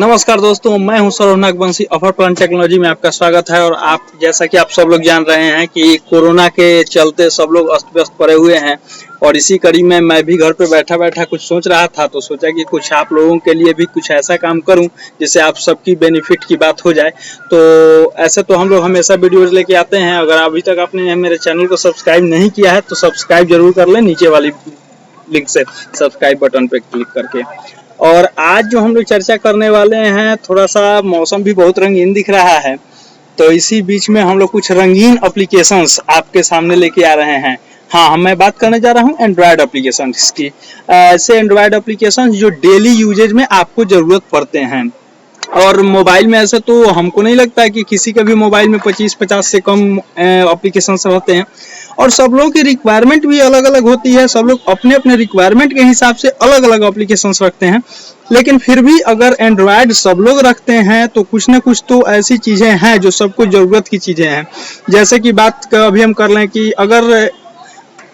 नमस्कार दोस्तों, मैं हूं Saurabh Nagvanshi. Offer plan technology में आपका स्वागत है। और आप जैसा कि आप सब लोग जान रहे हैं कि कोरोना के चलते सब लोग अस्त व्यस्त पड़े हुए हैं और इसी कड़ी में मैं भी घर पे बैठा बैठा कुछ सोच रहा था, तो सोचा कि कुछ आप लोगों के लिए भी कुछ ऐसा काम करूं जिससे आप सबकी बेनिफिट की बात हो जाए। तो ऐसे तो हम लोग हमेशा वीडियोज लेके आते हैं। अगर अभी तक आपने मेरे चैनल को सब्सक्राइब नहीं किया है तो सब्सक्राइब जरूर कर लें, नीचे वाली लिंक से सब्सक्राइब बटन पे क्लिक करके। और आज जो हम लोग चर्चा करने वाले हैं, थोड़ा सा मौसम भी बहुत रंगीन दिख रहा है, तो इसी बीच में हम लोग कुछ रंगीन एप्लीकेशंस आपके सामने लेके आ रहे हैं। हाँ, मैं बात करने जा रहा हूँ एंड्रॉयड एप्लीकेशंस की। ऐसे एंड्रॉयड एप्लीकेशंस जो डेली यूजेज में आपको ज़रूरत पड़ते हैं। और मोबाइल में ऐसे तो हमको नहीं लगता है कि किसी के भी मोबाइल में 25-50 से कम एप्लीकेशंस रहते हैं। और सब लोगों की रिक्वायरमेंट भी अलग अलग होती है। सब लोग अपने अपने रिक्वायरमेंट के हिसाब से अलग अलग एप्लीकेशंस रखते हैं। लेकिन फिर भी अगर एंड्रॉयड सब लोग रखते हैं तो कुछ ना कुछ तो ऐसी चीज़ें हैं जो सबको ज़रूरत की चीज़ें हैं। जैसे कि बात अभी हम कर लें कि अगर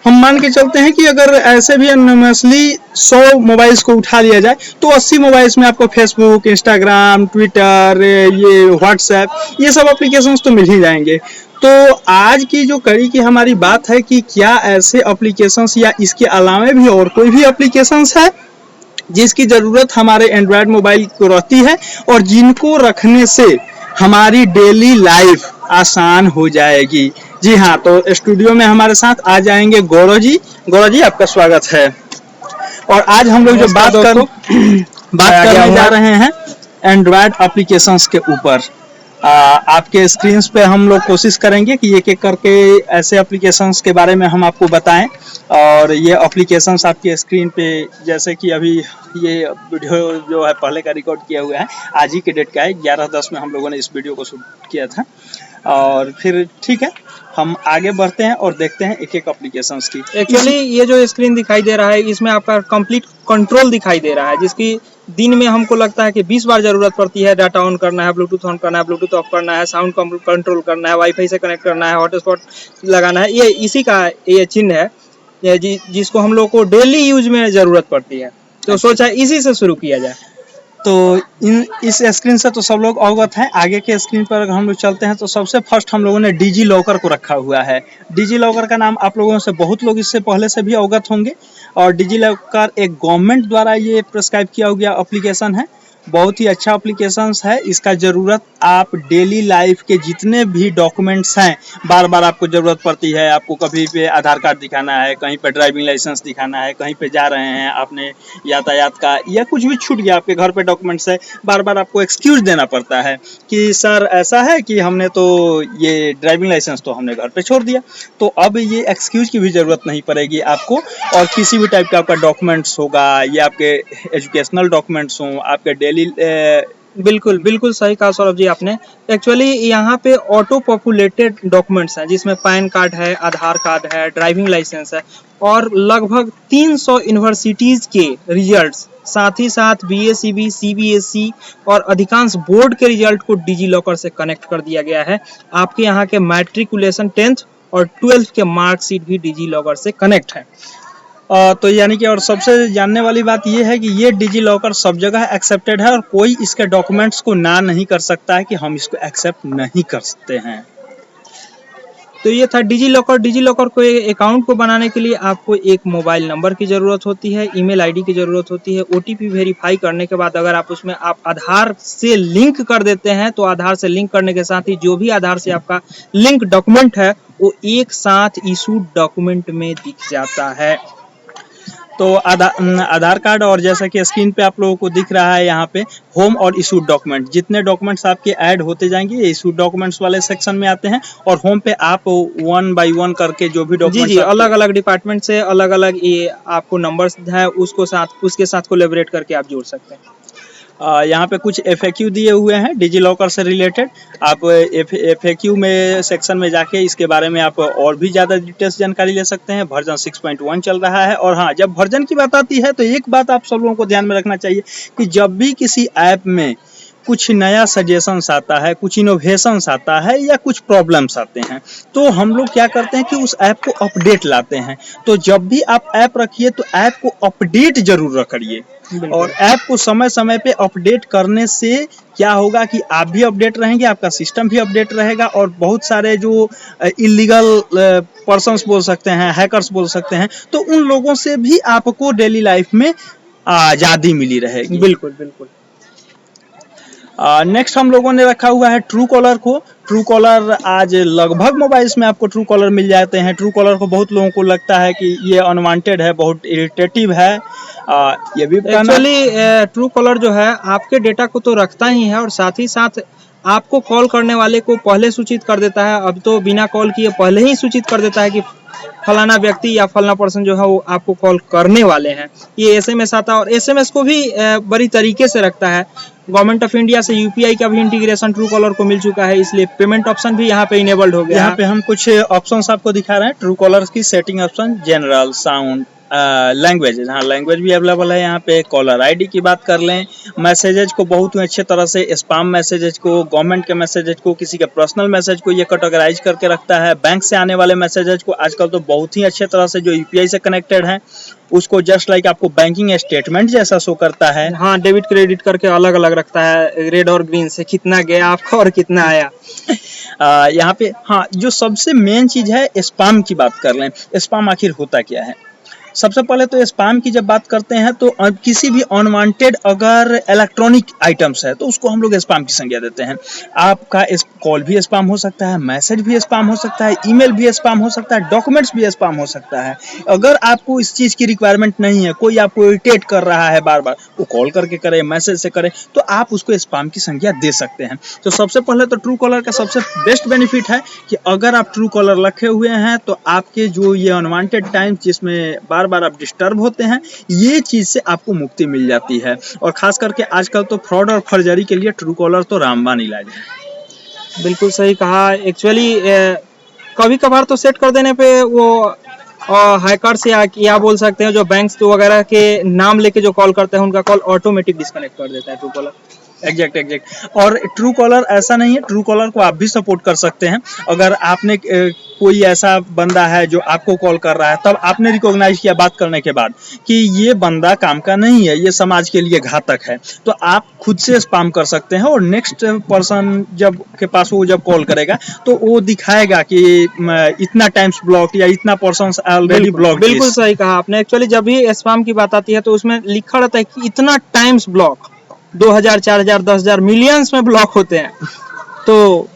हम मान के चलते हैं कि अगर ऐसे भी एनोनिमसली 100 मोबाइल्स को उठा लिया जाए तो 80 मोबाइल्स में आपको फेसबुक, इंस्टाग्राम, ट्विटर, ये व्हाट्सएप, ये सब एप्लीकेशंस तो मिल ही जाएंगे। तो आज की जो कड़ी की हमारी बात है कि क्या ऐसे एप्लीकेशंस या इसके अलावा भी और कोई भी एप्लीकेशंस है जिसकी ज़रूरत हमारे एंड्रॉयड मोबाइल को रहती है और जिनको रखने से हमारी डेली लाइफ आसान हो जाएगी। जी हाँ, तो स्टूडियो में हमारे साथ आ जाएंगे गौरव जी। गौरव जी, आपका स्वागत है। और आज हम लोग जो बात करने जा रहे हैं एंड्रॉयड एप्लीकेशंस के ऊपर। आपके स्क्रीन पे हम लोग कोशिश करेंगे कि एक एक करके ऐसे एप्लीकेशंस के बारे में हम आपको बताएं। और ये एप्लीकेशंस आपके स्क्रीन पे, जैसे कि अभी ये वीडियो जो है पहले का रिकॉर्ड किया हुआ है, आज ही के डेट का है, 11/10 में हम लोगों ने इस वीडियो को शूट किया था। और फिर ठीक है, हम आगे बढ़ते हैं और देखते हैं एक एक एप्लीकेशंस की। एक्चुअली ये जो स्क्रीन दिखाई दे रहा है इसमें आपका कंप्लीट कंट्रोल दिखाई दे रहा है, जिसकी दिन में हमको लगता है कि 20 बार जरूरत पड़ती है। डाटा ऑन करना है, ब्लूटूथ ऑन करना है, ब्लूटूथ ऑफ करना है, साउंड कंट्रोल करना है, वाईफाई से कनेक्ट करना है, हॉटस्पॉट लगाना है। ये इसी का ये चिन्ह है जिसको हम लोग को डेली यूज में जरूरत पड़ती है। तो सोचा इसी से शुरू किया जाए। तो इस स्क्रीन से तो सब लोग अवगत हैं। आगे के स्क्रीन पर अगर हम लोग चलते हैं तो सबसे फर्स्ट हम लोगों ने डिजी लॉकर को रखा हुआ है। डिजी लॉकर का नाम आप लोगों से बहुत लोग इससे पहले से भी अवगत होंगे। और डिजी लॉकर एक गवर्नमेंट द्वारा ये प्रिस्क्राइब किया गया एप्लीकेशन है। बहुत ही अच्छा एप्लीकेशन है। इसका ज़रूरत आप डेली लाइफ के जितने भी डॉक्यूमेंट्स हैं, बार बार आपको ज़रूरत पड़ती है। आपको कभी पे आधार कार्ड दिखाना है, कहीं पे ड्राइविंग लाइसेंस दिखाना है, कहीं पे जा रहे हैं आपने यातायात का, या कुछ भी छूट गया आपके घर पे डॉक्यूमेंट्स है, बार बार आपको एक्सक्यूज देना पड़ता है कि सर ऐसा है कि हमने तो ये ड्राइविंग लाइसेंस तो हमने घर पे छोड़ दिया। तो अब ये एक्सक्यूज की भी ज़रूरत नहीं पड़ेगी आपको। और किसी भी टाइप का आपका डॉक्यूमेंट्स होगा, ये आपके एजुकेशनल डॉक्यूमेंट्स हों, आपके डेली बिल्कुल बिल्कुल सही कहा सौरभ जी आपने। एक्चुअली यहाँ पे ऑटो पॉपुलेटेड डॉक्यूमेंट्स हैं, जिसमें पैन कार्ड है, आधार कार्ड है, ड्राइविंग लाइसेंस है और लगभग 300 यूनिवर्सिटीज़ के रिजल्ट्स, साथ ही साथ बीएसईबी, सीबीएसई और अधिकांश बोर्ड के रिजल्ट को डिजी लॉकर से कनेक्ट कर दिया गया है। आपके यहाँ के मैट्रिकुलेशन 10th और 12th के मार्कशीट भी डिजी लॉकर से कनेक्ट है। तो यानी कि और सबसे जानने वाली बात यह है कि ये डिजी लॉकर सब जगह एक्सेप्टेड है और कोई इसके डॉक्यूमेंट्स को ना नहीं कर सकता है कि हम इसको एक्सेप्ट नहीं कर सकते हैं। तो ये था डिजी लॉकर। डिजी लॉकर को अकाउंट को बनाने के लिए आपको एक मोबाइल नंबर की ज़रूरत होती है, ईमेल आईडी की ज़रूरत होती है। ओटीपी वेरीफाई करने के बाद अगर आप उसमें आधार से लिंक कर देते हैं तो आधार से लिंक करने के साथ ही जो भी आधार से आपका लिंक डॉक्यूमेंट है वो एक साथ इशूड डॉक्यूमेंट में दिख जाता है। तो आधार कार्ड, और जैसा कि स्क्रीन पे आप लोगों को दिख रहा है यहाँ पे होम और इशूड डॉक्यूमेंट, जितने डॉक्यूमेंट्स आपके ऐड होते जाएंगे ये इशूड डॉक्यूमेंट्स वाले सेक्शन में आते हैं। और होम पे आप 1 बाय 1 करके जो भी डॉक्यूमेंट्स जी अलग अलग डिपार्टमेंट से अलग अलग ये आपको नंबर्स है, उसके साथ कोलैबोरेट करके आप जोड़ सकते हैं। यहाँ पे कुछ FAQ दिए हुए हैं डिजी लॉकर से रिलेटेड। आप FAQ में सेक्शन में जाके इसके बारे में आप और भी ज़्यादा डिटेल्स जानकारी ले सकते हैं। वर्जन 6.1 चल रहा है। और हाँ, जब वर्जन की बात आती है तो एक बात आप सब लोगों को ध्यान में रखना चाहिए कि जब भी किसी ऐप में कुछ नया सजेशंस आता है, कुछ इनोवेशंस आता है या कुछ प्रॉब्लम्स आते हैं, तो हम लोग क्या करते हैं कि उस ऐप को अपडेट लाते हैं। तो जब भी आप ऐप रखिए तो ऐप को अपडेट जरूर रखिए, और ऐप को समय समय पे अपडेट करने से क्या होगा कि आप भी अपडेट रहेंगे, आपका सिस्टम भी अपडेट रहेगा, और बहुत सारे जो इलीगल पर्सन्स बोल सकते हैं, हैकर्स बोल सकते हैं, तो उन लोगों से भी आपको डेली लाइफ में आज़ादी मिली रहेगी। बिल्कुल बिल्कुल। नेक्स्ट हम लोगों ने रखा हुआ है ट्रू कॉलर को। ट्रू कॉलर आज लगभग मोबाइल्स में आपको ट्रू कॉलर मिल जाते हैं। ट्रू कॉलर को बहुत लोगों को लगता है कि ये अनवांटेड है, बहुत इरिटेटिव है। ये भी एक्चुअली ट्रू कॉलर जो है आपके डेटा को तो रखता ही है, और साथ ही साथ आपको कॉल करने वाले को पहले सूचित कर देता है। अब तो बिना कॉल किए पहले ही सूचित कर देता है कि फलाना व्यक्ति या फलाना पर्सन जो है वो आपको कॉल करने वाले हैं। ये एसएमएस आता है, और एसएमएस को भी बड़ी तरीके से रखता है। गवर्नमेंट ऑफ इंडिया से यूपीआई का भी इंटीग्रेशन ट्रू कॉलर को मिल चुका है, इसलिए पेमेंट ऑप्शन भी यहाँ पे इनेबल्ड हो गया है। यहाँ पे हम कुछ ऑप्शंस आपको दिखा रहे हैं ट्रू कॉलर की। Setting option, general, sound, languages, हाँ लैंग्वेज भी अवेलेबल है यहाँ पे। कॉलर आईडी की बात कर लें, मैसेजेज को बहुत ही अच्छे तरह से, स्पैम मैसेजेज को, गवर्नमेंट के मैसेजेज को, किसी के पर्सनल मैसेज को ये कैटेगराइज करके रखता है। बैंक से आने वाले मैसेजेज को आजकल तो बहुत ही अच्छे तरह से जो यूपीआई से कनेक्टेड है उसको जस्ट लाइक आपको बैंकिंग स्टेटमेंट जैसा शो करता है। हाँ, डेबिट क्रेडिट करके अलग अलग रखता है, रेड और ग्रीन से कितना गया आपका और कितना आया। यहाँ पे हाँ, जो सबसे मेन चीज है स्पैम की बात कर लें। स्पैम आखिर होता क्या है? सबसे पहले तो स्पैम की जब बात करते हैं तो किसी भी अनवांटेड अगर इलेक्ट्रॉनिक आइटम्स है तो उसको हम लोग स्पैम की संज्ञा देते हैं। आपका कॉल भी स्पैम हो सकता है, मैसेज भी स्पैम हो सकता है, ईमेल भी स्पैम हो सकता है, डॉक्यूमेंट्स भी स्पैम हो सकता है। अगर आपको इस चीज़ की रिक्वायरमेंट नहीं है, कोई आपको इरिटेट कर रहा है बार बार, वो कॉल करके करे, मैसेज से करे, तो आप उसको स्पैम की संज्ञा दे सकते हैं। तो सबसे पहले तो ट्रू कॉलर का सबसे बेस्ट बेनिफिट है कि अगर आप ट्रू कॉलर रखे हुए हैं तो आपके जो ये अनवांटेड टाइम जिसमें बार बार आप डिस्टर्ब होते हैं, ये चीज से आपको मुक्ति मिल जाती है। और खास करके आजकल तो फ्रॉड और फर्जरी के लिए ट्रू कॉलर तो रामबाण इलाज है। बिल्कुल सही कहा। एक्चुअली कभी कभार तो सेट कर देने पे वो हैकर्स या बोल सकते हैं जो बैंक्स वगैरह के नाम लेके जो कॉल करते हैं उनका कॉल ऑटोमेटिक डिस्कनेक्ट कर देता है ट्रू कॉलर। एग्जैक्ट। और ट्रू कॉलर ऐसा नहीं है, ट्रू कॉलर को आप भी सपोर्ट कर सकते हैं। अगर आपने कोई ऐसा बंदा है जो आपको कॉल कर रहा है, तब आपने रिकॉग्नाइज किया बात करने के बाद कि ये बंदा काम का नहीं है, ये समाज के लिए घातक है, तो आप खुद से स्पैम कर सकते हैं। और नेक्स्ट पर्सन जब के पास वो जब कॉल करेगा तो वो दिखाएगा कि इतना टाइम्स ब्लॉक या इतना पर्सन ऑलरेडी ब्लॉक। बिल्कुल सही कहा आपने। एक्चुअली जब भी स्पैम की बात आती है तो उसमें लिखा रहता है कि इतना टाइम्स ब्लॉक, 2000, 4000, 10,000, मिलियंस में ब्लॉक होते हैं। तो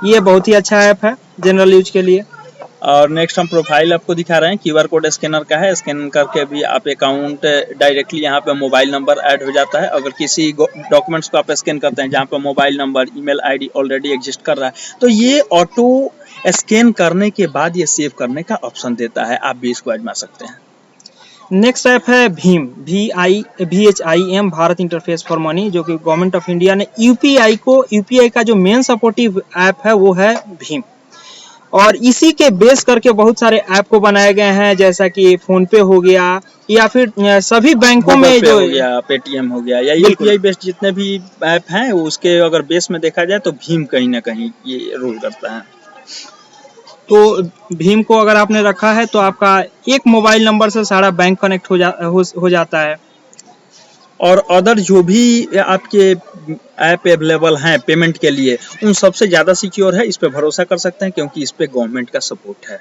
ये बहुत ही अच्छा ऐप है जनरल यूज के लिए। और नेक्स्ट हम प्रोफाइल आपको दिखा रहे हैं, क्यूआर कोड स्कैनर का है। स्कैन करके भी आप अकाउंट डायरेक्टली यहाँ पे मोबाइल नंबर ऐड हो जाता है। अगर किसी डॉक्यूमेंट्स को आप स्कैन करते हैं जहाँ पे mobile number, email ID already exist कर रहा है, तो ये ऑटो स्कैन करने के बाद ये सेव करने का ऑप्शन देता है। आप भी इसको आजमा सकते हैं। नेक्स्ट ऐप है Bhim, VHIM, Bharat interface for money, जो कि गवर्नमेंट ऑफ इंडिया ने यूपीआई का जो मेन सपोर्टिव ऐप है वो है भीम। और इसी के बेस करके बहुत सारे ऐप को बनाए गए हैं, जैसा कि फोन पे हो गया या फिर सभी बैंकों में जो हो गया, पेटीएम हो गया, या यूपीआई बेस्ड जितने भी ऐप हैं उसके अगर बेस में देखा जाए तो भीम कहीं ना कहीं ये रोल करता है। तो भीम को अगर आपने रखा है तो आपका एक मोबाइल नंबर से सारा बैंक कनेक्ट हो जाता है। और अदर जो भी आपके ऐप अवेलेबल हैं पेमेंट के लिए, उन सबसे ज़्यादा सिक्योर है, इस पे भरोसा कर सकते हैं क्योंकि इस पे गवर्नमेंट का सपोर्ट है।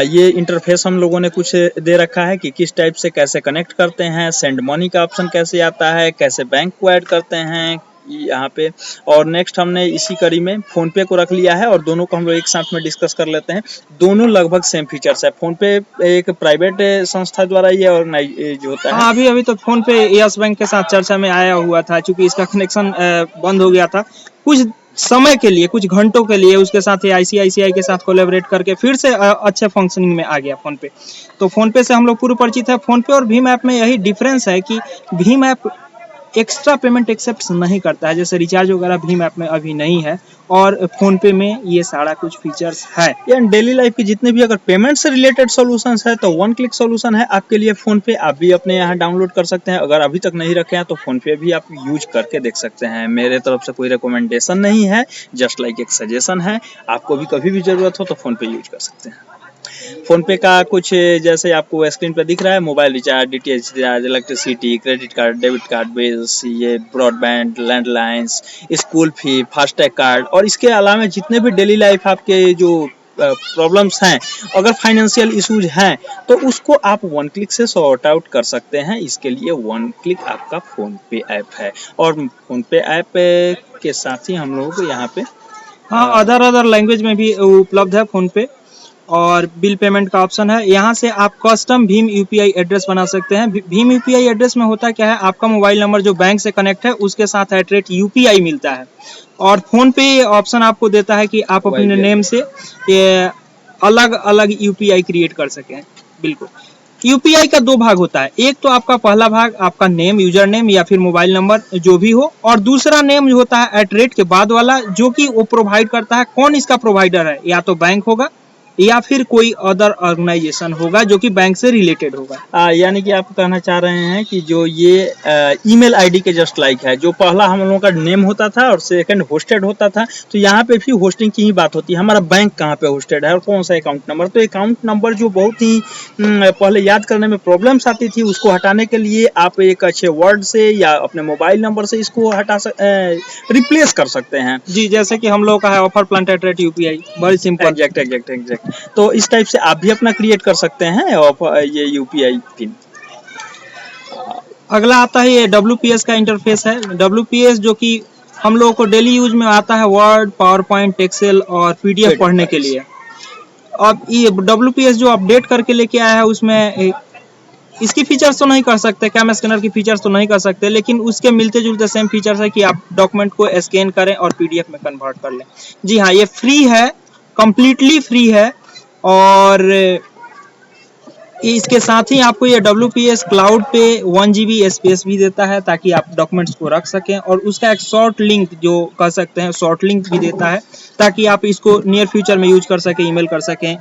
ये इंटरफेस हम लोगों ने कुछ दे रखा है कि किस टाइप से कैसे कनेक्ट करते हैं, सेंड मनी का ऑप्शन कैसे आता है, कैसे बैंक को ऐड करते हैं यहाँ पे। और नेक्स्ट हमने इसी कड़ी में फोन पे को रख लिया है, और दोनों को हम लोग एक साथ में डिस्कस कर लेते हैं। दोनों लगभग सेम फीचर्स है। फोन पे एक प्राइवेट संस्था द्वारा ये ऑर्गेनाइज होता है। अभी तो फोन पे यस बैंक के साथ चर्चा में आया हुआ था, क्योंकि इसका कनेक्शन बंद हो गया था कुछ समय के लिए, कुछ घंटों के लिए। उसके साथ ही आईसीआईसीआई के साथ कोलैबोरेट करके फिर से अच्छे फंक्शनिंग में आ गया फोन पे। तो फोन पे से हम लोग पूर्व परिचित है। फोन पे और भीम ऐप में यही डिफरेंस है कि भीम ऐप एक्स्ट्रा पेमेंट एक्सेप्ट नहीं करता है, जैसे रिचार्ज वगैरह भीम ऐप में अभी नहीं है, और फोन पे में ये सारा कुछ फीचर्स है। या डेली लाइफ के जितने भी अगर पेमेंट से रिलेटेड सॉल्यूशंस है तो वन क्लिक सॉल्यूशन है आपके लिए फोन पे। आप भी अपने यहाँ डाउनलोड कर सकते हैं। अगर अभी तक नहीं रखे हैं तो फोन पे भी आप यूज करके देख सकते हैं। मेरे तरफ से कोई रिकमेंडेशन नहीं है, जस्ट लाइक एक सजेशन है। आपको भी कभी भी जरूरत हो तो फोन पे यूज कर सकते हैं। फोन पे का कुछ जैसे आपको स्क्रीन पे दिख रहा है, mobile recharge, DTH recharge, electricity, credit card, debit card bills, ये broadband, landlines, school fee, FASTag card, और इसके अलावा जितने भी डेली लाइफ आपके जो प्रॉब्लम्स हैं, अगर फाइनेंशियल इश्यूज हैं तो उसको आप वन क्लिक से सॉर्ट आउट कर सकते हैं। इसके लिए वन क्लिक आपका फोन पे ऐप है, और फोन पे ऐप के साथ ही हम लोगों को यहाँ पे हाँ, अदर लैंग्वेज में भी उपलब्ध है फोन पे, और बिल पेमेंट का ऑप्शन है। यहाँ से आप कस्टम भीम यूपीआई एड्रेस बना सकते हैं। भीम यूपीआई एड्रेस में होता क्या है, आपका मोबाइल नंबर जो बैंक से कनेक्ट है उसके साथ @UPI मिलता है, और फोन पे ये ऑप्शन आपको देता है कि आप अपने नेम से ये अलग अलग यूपीआई क्रिएट कर सकें। बिल्कुल, यूपीआई का 2 भाग होता है, एक तो आपका पहला भाग आपका नेम, यूजर नेम या फिर मोबाइल नंबर जो भी हो, और दूसरा नेम जो होता है @ के बाद वाला, जो कि वो प्रोवाइड करता है। कौन इसका प्रोवाइडर है, या तो बैंक होगा या फिर कोई अदर ऑर्गेनाइजेशन होगा जो कि बैंक से रिलेटेड होगा। यानी कि आप कहना चाह रहे हैं कि जो ये ईमेल आईडी के जस्ट लाइक है, जो पहला हम लोगों का नेम होता था और सेकंड होस्टेड होता था, तो यहाँ पे भी होस्टिंग की ही बात होती है। हमारा बैंक कहाँ पे होस्टेड है और कौन सा अकाउंट नंबर, तो अकाउंट नंबर जो बहुत ही पहले याद करने में प्रॉब्लम्स आती थी, उसको हटाने के लिए आप एक अच्छे वर्ड से या अपने मोबाइल नंबर से इसको रिप्लेस कर सकते हैं। जी, जैसे कि हम लोग का है ऑफर प्लान @UPI, बड़ी सिंपल। एग्जैक्ट। तो इस टाइप से आप भी अपना क्रिएट कर सकते हैं और ये यूपीआई पिन। अगला आता है ये WPS का इंटरफेस है। WPS जो कि हम लोगों को डेली यूज में आता है वर्ड, पावर पॉइंट, एक्सेल और PDF पढ़ने के लिए। अब ये WPS जो अपडेट करके लेके आया है, उसमें इसकी फीचर्स तो नहीं कर सकते, कैम स्कैनर की फीचर्स तो नहीं कर सकते, लेकिन उसके मिलते जुलते सेम फीचर्स है कि आप डॉक्यूमेंट को स्कैन करें और PDF में कन्वर्ट कर लें। जी हाँ, ये फ्री है, कंप्लीटली फ्री है, और इसके साथ ही आपको ये WPS क्लाउड पे 1 GB स्पेस भी देता है ताकि आप डॉक्यूमेंट्स को रख सकें, और उसका एक शॉर्ट लिंक जो कह सकते हैं शॉर्ट लिंक भी देता है ताकि आप इसको नियर फ्यूचर में यूज कर सकें, ईमेल कर सकें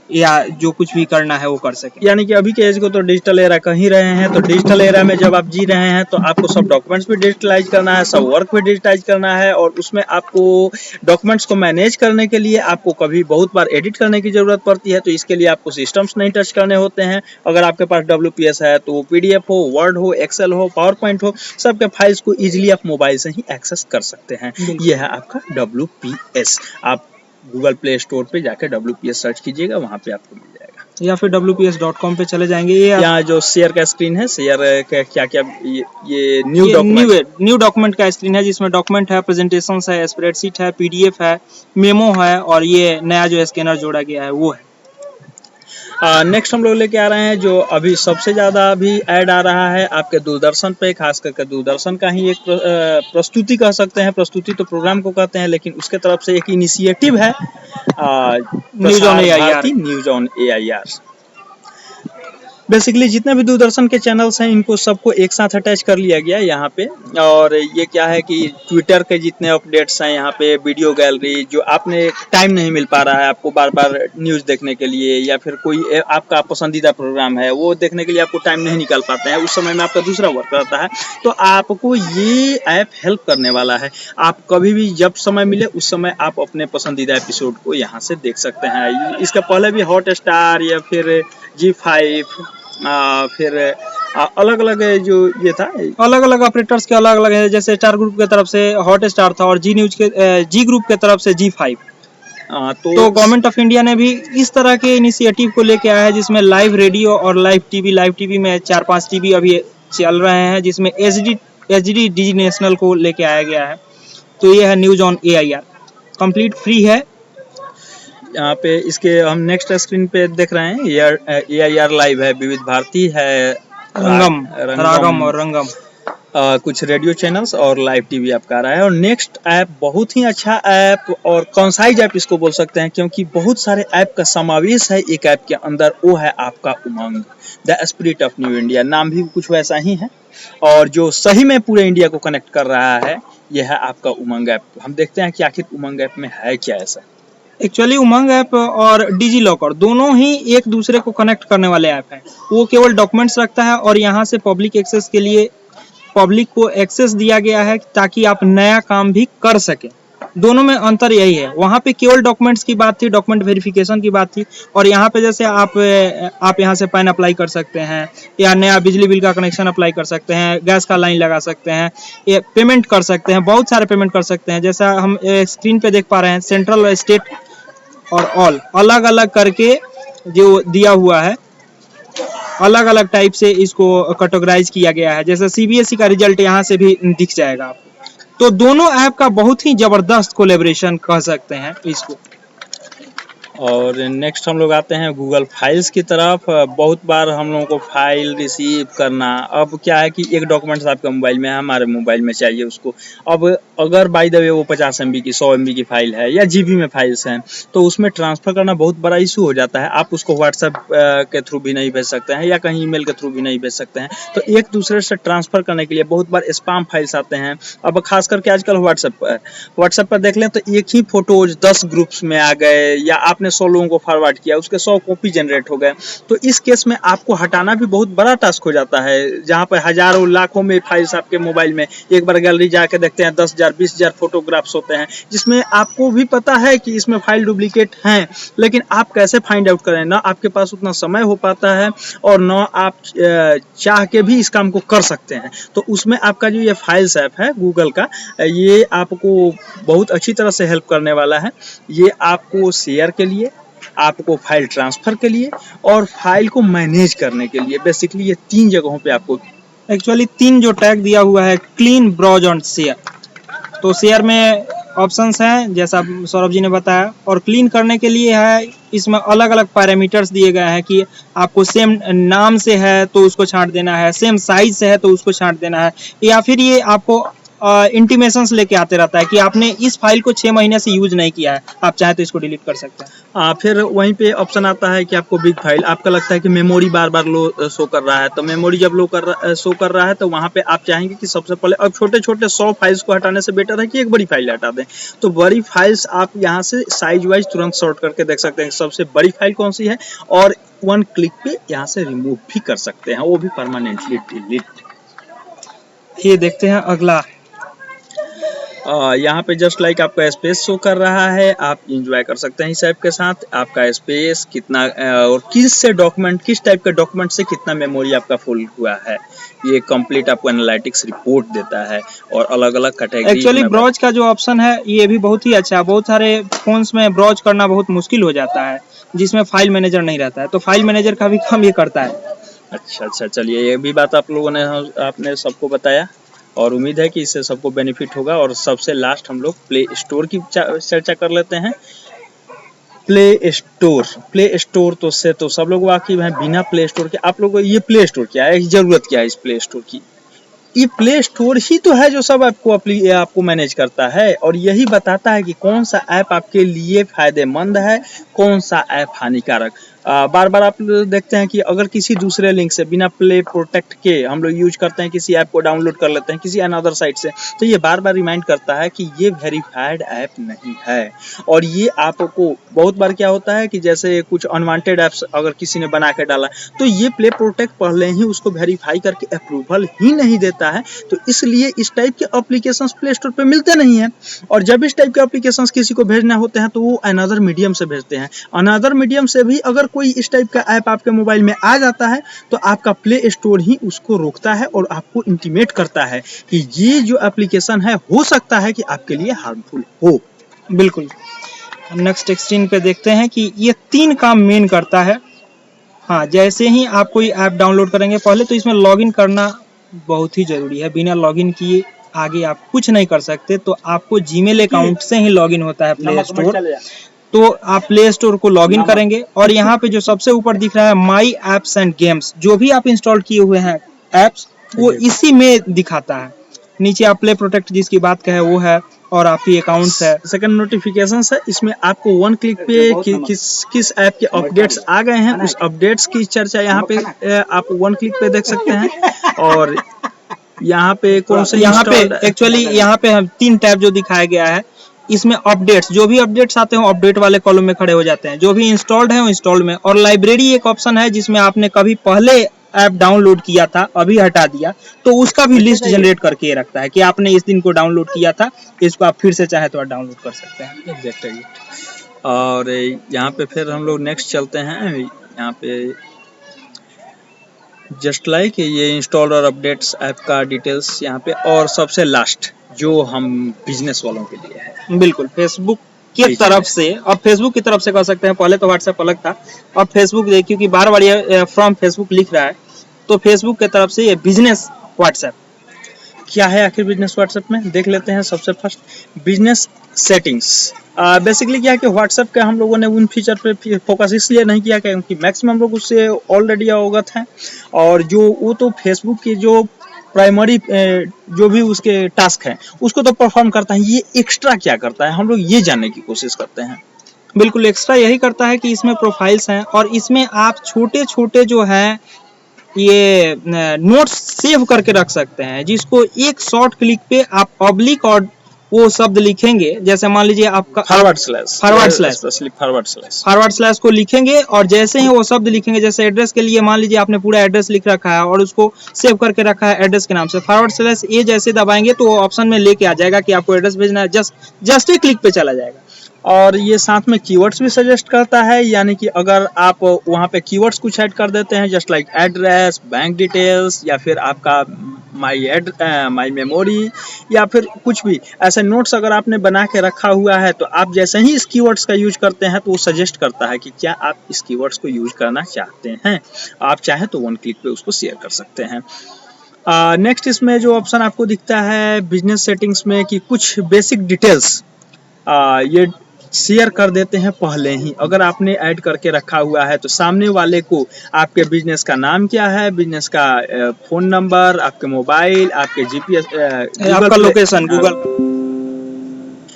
या जो कुछ भी करना है वो कर सकें। यानी कि अभी के एज को तो डिजिटल एरा कह ही रहे हैं, तो डिजिटल एरा में जब आप जी रहे हैं तो आपको सब डॉक्यूमेंट्स भी डिजिटलाइज करना है, सब वर्क भी डिजिटाइज करना है, और उसमें आपको डॉक्यूमेंट्स को मैनेज करने के लिए आपको कभी बहुत बार एडिट करने की जरूरत पड़ती है, तो इसके लिए आपको सिस्टम्स नहीं टच करने होते हैं। अगर आपके पास WPS है तो वो PDF हो, वर्ड हो, एक्सेल हो, पावर पॉइंट हो, सबके फाइल्स को ईजिली आप मोबाइल से ही एक्सेस कर सकते हैं। यह है आपका WPS। आप गूगल प्ले स्टोर पे जाकर WPS सर्च कीजिएगा, वहाँ पे आपको मिल जाएगा, या फिर WPS.com पे चले जाएंगे। ये यहाँ जो शेयर का स्क्रीन है, शेयर क्या क्या ये न्यू डॉक्यूमेंट का स्क्रीन है, जिसमें डॉक्यूमेंट है, प्रेजेंटेशन है, स्प्रेडशीट है, PDF है, मेमो है, और ये नया जो स्कैनर जोड़ा गया है वो है। नेक्स्ट हम लोग लेके आ रहे हैं जो अभी सबसे ज़्यादा अभी ऐड आ रहा है आपके दूरदर्शन पे, खास करके दूरदर्शन का ही एक प्रस्तुति कह सकते हैं। प्रस्तुति तो प्रोग्राम को कहते हैं, लेकिन उसके तरफ से एक इनिशिएटिव है न्यूज ऑन AIR। बेसिकली जितने भी दूरदर्शन के चैनल्स हैं इनको सबको एक साथ अटैच कर लिया गया है यहाँ पे। और ये क्या है कि ट्विटर के जितने अपडेट्स हैं यहाँ पे, वीडियो गैलरी, जो आपने टाइम नहीं मिल पा रहा है आपको बार बार न्यूज़ देखने के लिए, या फिर कोई आपका पसंदीदा प्रोग्राम है वो देखने के लिए आपको टाइम नहीं निकाल पाते हैं, उस समय में आपका दूसरा वर्क रहता है, तो आपको ये ऐप हेल्प करने वाला है। आप कभी भी जब समय मिले उस समय आप अपने पसंदीदा एपिसोड को यहाँ से देख सकते हैं। इसका पहले भी हॉटस्टार या फिर G5 फिर अलग अलग जो ये था, अलग अलग ऑपरेटर्स के अलग अलग है, जैसे स्टार ग्रुप की तरफ से हॉटस्टार था और जी ग्रुप की तरफ से G5। तो गवर्नमेंट ऑफ इंडिया ने भी इस तरह के इनिशिएटिव को लेके आया है, जिसमें लाइव रेडियो और लाइव टीवी में 4-5 टीवी अभी चल रहे हैं, जिसमें HD डिजी नेशनल को लेके आया गया है। तो ये है news on AIR, complete free है। यहाँ पे इसके हम नेक्स्ट स्क्रीन पे देख रहे हैं, AIR लाइव है, विविध भारती है, रागम और रंगम, कुछ रेडियो चैनल्स और लाइव टीवी आपका आ रहा है। और नेक्स्ट ऐप बहुत ही अच्छा ऐप और कंसाइज ऐप इसको बोल सकते हैं, क्योंकि बहुत सारे ऐप का समावेश है एक ऐप के अंदर, वो है आपका Umang, the spirit of new India. नाम भी कुछ वैसा ही है। और जो सही में पूरे इंडिया को कनेक्ट कर रहा है ये है आपका उमंग ऐप। हम देखते हैं कि आखिर उमंग ऐप में है क्या ऐसा। एक्चुअली उमंग ऐप और डिजी लॉकर दोनों ही एक दूसरे को कनेक्ट करने वाले ऐप हैं। वो केवल डॉक्यूमेंट्स रखता है और यहाँ से पब्लिक एक्सेस के लिए पब्लिक को एक्सेस दिया गया है ताकि आप नया काम भी कर सकें। दोनों में अंतर यही है, वहाँ पे केवल डॉक्यूमेंट्स की बात थी, डॉक्यूमेंट वेरिफिकेशन की बात थी, और यहाँ पे जैसे आप यहाँ से पैन अप्लाई कर सकते हैं या नया बिजली बिल का कनेक्शन अप्लाई कर सकते हैं, गैस का लाइन लगा सकते हैं, ये पेमेंट कर सकते हैं, बहुत सारे पेमेंट कर सकते हैं। जैसा हम स्क्रीन पे देख पा रहे हैं, सेंट्रल, स्टेट और ऑल अलग अलग करके जो दिया हुआ है, अलग अलग टाइप से इसको कैटेगराइज किया गया है। जैसे सीबीएसई का रिजल्ट यहाँ से भी दिख जाएगा आपको। तो दोनों ऐप का बहुत ही जबरदस्त कोलैबोरेशन कह सकते हैं इसको। और नेक्स्ट हम लोग आते हैं गूगल फाइल्स की तरफ। बहुत बार हम लोगों को फाइल रिसीव करना, अब क्या है कि एक डॉक्यूमेंट्स आपके मोबाइल में है, हमारे मोबाइल में चाहिए उसको। अब अगर बाय द वे वो 50 MB की 100 MB की फाइल है या GB में फाइल्स हैं तो उसमें ट्रांसफ़र करना बहुत बड़ा इशू हो जाता है। आप उसको व्हाट्सएप के थ्रू भी नहीं भेज सकते हैं या कहीं ईमेल के थ्रू भी नहीं भेज सकते हैं। तो एक दूसरे से ट्रांसफ़र करने के लिए बहुत बार स्पैम फाइल्स आते हैं। अब खास करके आजकल व्हाट्सएप पर देख लें तो एक ही फोटोज 10 ग्रुप्स में आ गए, या आपने 100 लोगों को फॉरवर्ड किया, उसके 100 कॉपी जनरेट हो गए। तो इस केस में आपको हटाना भी बहुत बड़ा टास्क हो जाता है, जहां पर हजारों लाखों में फाइल्स आपके मोबाइल में। एक बार गैलरी जाके देखते हैं 10,000 20,000 फोटोग्राफ्स होते हैं, जिसमें आपको भी पता है कि इसमें फाइल डुप्लीकेट हैं, लेकिन आप कैसे फाइंड आउट करें? ना आपके पास उतना समय हो पाता है और ना आप चाह के भी इस काम को कर सकते हैं। तो उसमें आपका जो ये फाइल्स ऐप है गूगल का, ये आपको बहुत अच्छी तरह से हेल्प करने वाला है। ये आपको शेयर के लिए, आपको फाइल ट्रांसफ़र के लिए और फाइल को मैनेज करने के लिए, बेसिकली ये 3 जगहों पे आपको एक्चुअली 3 जो टैग दिया हुआ है, क्लीन, ब्राउज और शेयर। तो शेयर में ऑप्शंस हैं जैसा सौरभ जी ने बताया, और क्लीन करने के लिए है, इसमें अलग अलग पैरामीटर्स दिए गए हैं कि आपको सेम नाम से है तो उसको छांट देना है, सेम साइज से है तो उसको छांट देना है, या फिर ये आपको इंटीमेशंस लेके आते रहता है कि आपने इस फाइल को 6 महीने से यूज नहीं किया है, आप चाहे तो इसको डिलीट कर सकते हैं। फिर वहीं पे ऑप्शन आता है कि आपको बिग फाइल, आपका लगता है कि मेमोरी बार बार लो शो कर रहा है, तो मेमोरी जब शो कर रहा है तो वहाँ पे आप चाहेंगे कि सबसे पहले, अब छोटे छोटे 100 फाइल्स को हटाने से बेटर है कि एक बड़ी फाइल हटा दें। तो बड़ी फाइल्स आप यहाँ से साइज वाइज तुरंत सॉर्ट करके देख सकते हैं सबसे बड़ी फाइल कौन सी है, और 1 क्लिक पे यहाँ से रिमूव भी कर सकते हैं, वो भी परमानेंटली डिलीट। ये देखते हैं अगला। यहाँ पे जस्ट लाइक आपका स्पेस शो कर रहा है, आप इंजॉय कर सकते हैं इस ऐप के साथ। आपका स्पेस कितना और किस टाइप के डॉक्यूमेंट से कितना मेमोरी आपका फुल हुआ है, ये कंप्लीट आपको एनालिटिक्स रिपोर्ट देता है और अलग अलग कैटेगरी। एक्चुअली ब्राउज का जो ऑप्शन है ये भी बहुत ही अच्छा है। बहुत सारे फोन्स में ब्राउज करना बहुत मुश्किल हो जाता है जिसमें फाइल मैनेजर नहीं रहता है, तो फाइल मैनेजर का भी काम ये करता है। अच्छा, चलिए ये भी बात आप लोगों ने आपने सबको बताया और उम्मीद है कि इससे सबको बेनिफिट होगा। और सबसे लास्ट हम लोग प्ले स्टोर की चर्चा कर लेते हैं। प्ले स्टोर तो सब लोग वाकिफ हैं। बिना प्ले स्टोर के आप लोगों को ये प्ले स्टोर क्या है, जरूरत क्या है इस प्ले स्टोर की? ये प्ले स्टोर ही तो है जो सब आपको मैनेज करता है और यही बताता है कि कौन सा ऐप आपके लिए फायदेमंद है, कौन सा ऐप हानिकारक। बार बार आप देखते हैं कि अगर किसी दूसरे लिंक से बिना प्ले प्रोटेक्ट के हम लोग यूज करते हैं, किसी ऐप को डाउनलोड कर लेते हैं किसी अनदर साइट से, तो ये बार बार रिमाइंड करता है कि ये वेरीफाइड ऐप नहीं है। और ये आपको बहुत बार क्या होता है कि जैसे कुछ अनवांटेड ऐप्स अगर किसी ने बना के डाला तो ये प्ले प्रोटेक्ट पहले ही उसको वेरीफाई करके अप्रूवल ही नहीं देता है, तो इसलिए इस टाइप के एप्लीकेशंस प्ले स्टोर पे मिलते नहीं हैं। और जब इस टाइप के एप्लीकेशंस किसी को भेजना होते हैं तो वो अनदर मीडियम से भेजते हैं। अनदर मीडियम से भी अगर कोई इस टाइप का ऐप आपके मोबाइल में आ जाता है तो आपका प्ले स्टोर ही उसको रोकता है और आपको इंटीमेट करता है कि ये जो एप्लीकेशन है हो सकता है कि आपके लिए हार्मफुल हो। बिल्कुल। नेक्स्ट स्क्रीन पे देखते हैं कि ये 3 काम मेन करता है। हाँ, जैसे ही आप कोई ऐप डाउनलोड करेंगे पहले तो इसमें लॉगिन करना बहुत ही जरूरी है। बिना लॉगिन किए आगे आप कुछ नहीं कर सकते। तो आपको जीमेल अकाउंट से ही लॉगिन होता है प्ले स्टोर। तो आप प्ले स्टोर को लॉगिन करेंगे और यहाँ पे जो सबसे ऊपर दिख रहा है माई एप्स एंड गेम्स, जो भी आप इंस्टॉल किए हुए हैं एप्स वो इसी में दिखाता है। नीचे आप प्ले प्रोटेक्ट जिसकी बात कहे वो है और आपकी अकाउंट्स है। सेकंड नोटिफिकेशंस है, इसमें आपको 1 क्लिक पे किस ऐप के अपडेट्स आ गए हैं उस अपडेट्स की चर्चा यहाँ पे आप 1 क्लिक पे देख सकते हैं। और यहाँ पे कौन से यहाँ पे installed है? एक्चुअली यहाँ पे हम 3 टैब जो दिखाया गया है, इसमें अपडेट्स, जो भी अपडेट्स आते हैं अपडेट वाले कॉलम में खड़े हो जाते हैं, जो भी इंस्टॉल्ड है वो इंस्टॉल्ड में। और लाइब्रेरी एक ऑप्शन है जिसमें आपने कभी पहले ऐप डाउनलोड किया था, अभी हटा दिया, तो उसका भी लिस्ट जनरेट करके रखता है कि आपने इस दिन को डाउनलोड किया था, इसको आप फिर से चाहे तो डाउनलोड कर सकते हैं। एग्जैक्टली। और यहाँ पे फिर हम लोग नेक्स्ट चलते हैं। यहाँ पे जस्ट लाइक ये इंस्टॉल और अपडेट्स ऐप का डिटेल्स यहाँ पे, और सबसे लास्ट जो हम बिजनेस वालों के लिए है। बिल्कुल, फेसबुक की तरफ से, अब फेसबुक की तरफ से कह सकते हैं, पहले तो व्हाट्सएप अलग था, अब फेसबुक क्योंकि बार बार ये फ्रॉम फेसबुक लिख रहा है, तो फेसबुक की तरफ से ये बिजनेस व्हाट्सएप। क्या है आखिर बिजनेस व्हाट्सएप में, देख लेते हैं। सबसे फर्स्ट बिजनेस सेटिंग्स। बेसिकली क्या है कि व्हाट्सएप के हम लोगों ने उन फीचर पे फोकस इसलिए नहीं किया क्योंकि मैक्सिमम लोग उससे ऑलरेडी अवगत हैं, और जो वो तो फेसबुक के जो प्राइमरी जो भी उसके टास्क हैं उसको तो परफॉर्म करता है। ये एक्स्ट्रा क्या करता है, हम लोग ये जानने की कोशिश करते हैं। बिल्कुल, एक्स्ट्रा यही करता है कि इसमें प्रोफाइल्स हैं और इसमें आप छोटे छोटे जो हैं ये नोट्स सेव करके रख सकते हैं, जिसको एक शॉर्ट क्लिक पे आप पब्लिक और वो शब्द लिखेंगे, जैसे मान लीजिए आपका फॉरवर्ड स्लैश को लिखेंगे, और जैसे ही वो शब्द लिखेंगे, जैसे एड्रेस के लिए मान लीजिए आपने पूरा एड्रेस लिख रखा है और उसको सेव करके रखा है एड्रेस के नाम से, फॉरवर्ड स्लैश ए जैसे दबाएंगे तो वो ऑप्शन में लेके आ जाएगा कि आपको एड्रेस भेजना है, जस्ट एक क्लिक पे चला जाएगा। और ये साथ में कीवर्ड्स भी सजेस्ट करता है, यानी कि अगर आप वहाँ पे कीवर्ड्स कुछ ऐड कर देते हैं, just like address, bank details, या फिर आपका माई मेमोरी, या फिर कुछ भी ऐसे नोट्स अगर आपने बना के रखा हुआ है, तो आप जैसे ही इस कीवर्ड्स का यूज करते हैं तो वो सजेस्ट करता है कि क्या आप इस कीवर्ड्स को यूज करना चाहते हैं। आप चाहे तो 1 क्लिक पे उसको शेयर कर सकते हैं। नेक्स्ट इसमें जो ऑप्शन आपको दिखता है बिजनेस सेटिंग्स में कि कुछ बेसिक डिटेल्स ये शेयर कर देते हैं पहले ही। अगर आपने ऐड करके रखा हुआ है तो सामने वाले को आपके बिजनेस का नाम क्या है, बिजनेस का फोन नंबर, आपके मोबाइल, आपके जीपीएस, आपका लोकेशन, गूगल,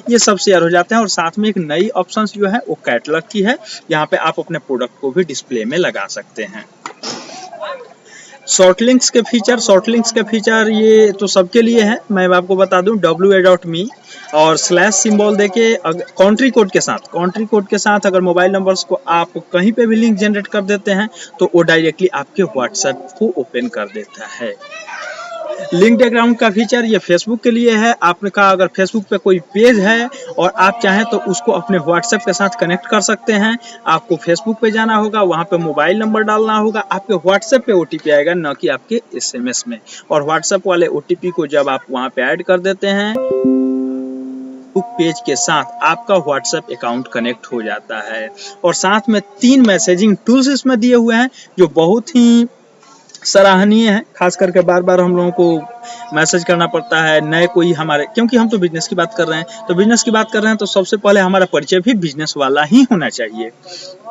ये सब शेयर हो जाते हैं। और साथ में एक नई ऑप्शन जो है वो कैटलॉग की है, यहाँ पे आप अपने प्रोडक्ट को भी डिस्प्ले में लगा सकते हैं। शॉर्ट लिंक्स के फीचर ये तो सबके लिए है। मैं आपको बता दूं wa.me और स्लैश सिंबल देके कंट्री कोड के साथ अगर मोबाइल नंबर्स को आप कहीं पे भी लिंक जनरेट कर देते हैं तो वो डायरेक्टली आपके व्हाट्सएप को ओपन कर देता है। लिंक डायग्राम का फीचर ये फेसबुक के लिए है। आपका अगर फेसबुक पे कोई पेज है और आप चाहें तो उसको अपने व्हाट्सएप के साथ कनेक्ट कर सकते हैं। आपको फेसबुक पे जाना होगा, वहां पे मोबाइल नंबर डालना होगा, आपके व्हाट्सएप पे ओटीपी आएगा, न कि आपके एसएमएस में। और व्हाट्सएप वाले ओटीपी को जब आप वहां पे ऐड कर देते हैं, पेज के साथ आपका व्हाट्सएप अकाउंट कनेक्ट हो जाता है। और साथ में 3 मैसेजिंग टूल्स इसमें दिए हुए हैं जो बहुत ही सराहनीय है। खास करके बार बार हम लोगों को मैसेज करना पड़ता है, नए कोई हमारे, क्योंकि हम तो बिजनेस की बात कर रहे हैं, तो सबसे पहले हमारा परिचय भी बिजनेस वाला ही होना चाहिए।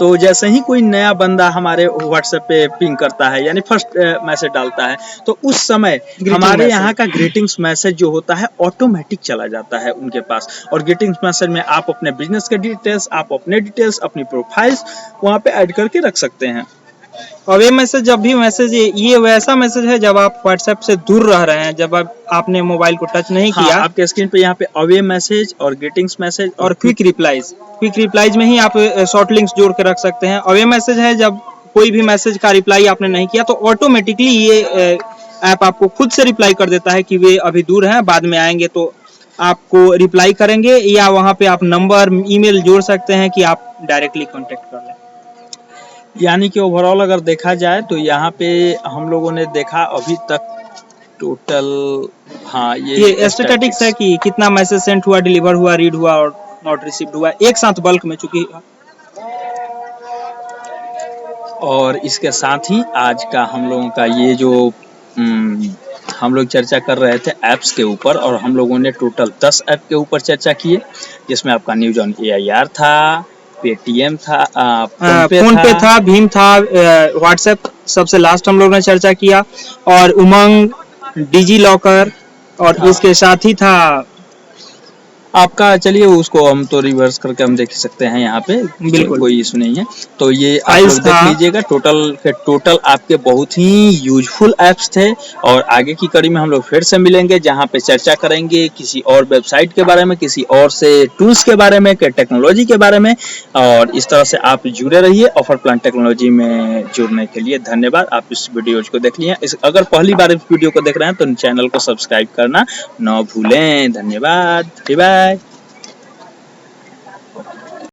तो जैसे ही कोई नया बंदा हमारे व्हाट्सएप पे पिंग करता है, यानी फर्स्ट मैसेज डालता है, तो उस समय हमारे यहाँ का ग्रीटिंग्स मैसेज जो होता है ऑटोमेटिक चला जाता है उनके पास। और ग्रीटिंग्स मैसेज में आप अपने बिजनेस के डिटेल्स, आप अपने डिटेल्स, अपनी प्रोफाइल्स वहाँ पे ऐड करके रख सकते हैं। और ये मैसेज, जब भी मैसेज, ये वैसा मैसेज है जब आप व्हाट्सएप से दूर रह रहे हैं, जब आपने मोबाइल को टच नहीं किया। आपके स्क्रीन पे यहाँ पे अवे मैसेज और ग्रीटिंग्स मैसेज और क्विक रिप्लाईज में ही आप शॉर्ट लिंक्स जोड़ के रख सकते हैं। अवे मैसेज है जब कोई भी मैसेज का रिप्लाई आपने नहीं किया तो ऑटोमेटिकली ये ऐप आपको खुद से रिप्लाई कर देता है कि वे अभी दूर हैं, बाद में आएंगे तो आपको रिप्लाई करेंगे। या वहां पे आप नंबर, ईमेल जोड़ सकते हैं कि आप डायरेक्टली कॉन्टेक्ट कर लें। यानी कि ओवरऑल अगर देखा जाए तो यहाँ पे हम लोगों ने देखा अभी तक टोटल, ये स्टैटिस्टिक्स है कि कितना मैसेज सेंड हुआ, डिलीवर हुआ, रीड हुआ और नॉट रिसीव्ड हुआ, एक साथ बल्क में, चूंकि। और इसके साथ ही आज का हम लोगों का ये जो हम लोग चर्चा कर रहे थे ऐप्स के ऊपर, और हम लोगों ने टोटल 10 ऐप के ऊपर चर्चा की है, जिसमें आपका न्यूज ऑन AIR था, पेटीएम था, फोन पे था, भीम था, व्हाट्सएप सबसे लास्ट हम लोग ने चर्चा किया, और उमंग, डिजी लॉकर, और इसके साथ ही था आपका चलिए उसको हम तो रिवर्स करके हम देख सकते हैं यहाँ पे, बिल्कुल। कोई इशू नहीं है। तो ये आप फाइल्स लोग देख था। लीजिएगा, टोटल आपके बहुत ही यूजफुल एप्स थे। और आगे की कड़ी में हम लोग फिर से मिलेंगे, जहाँ पे चर्चा करेंगे किसी और वेबसाइट के बारे में, किसी और से टूल्स के बारे में, टेक्नोलॉजी के बारे में। और इस तरह से आप जुड़े रहिए। ऑफर प्लान टेक्नोलॉजी में जुड़ने के लिए धन्यवाद। आप इस वीडियो को देख लिए, अगर पहली बार इस वीडियो को देख रहे हैं तो चैनल को सब्सक्राइब करना न भूलें। धन्यवाद, बाय बाय।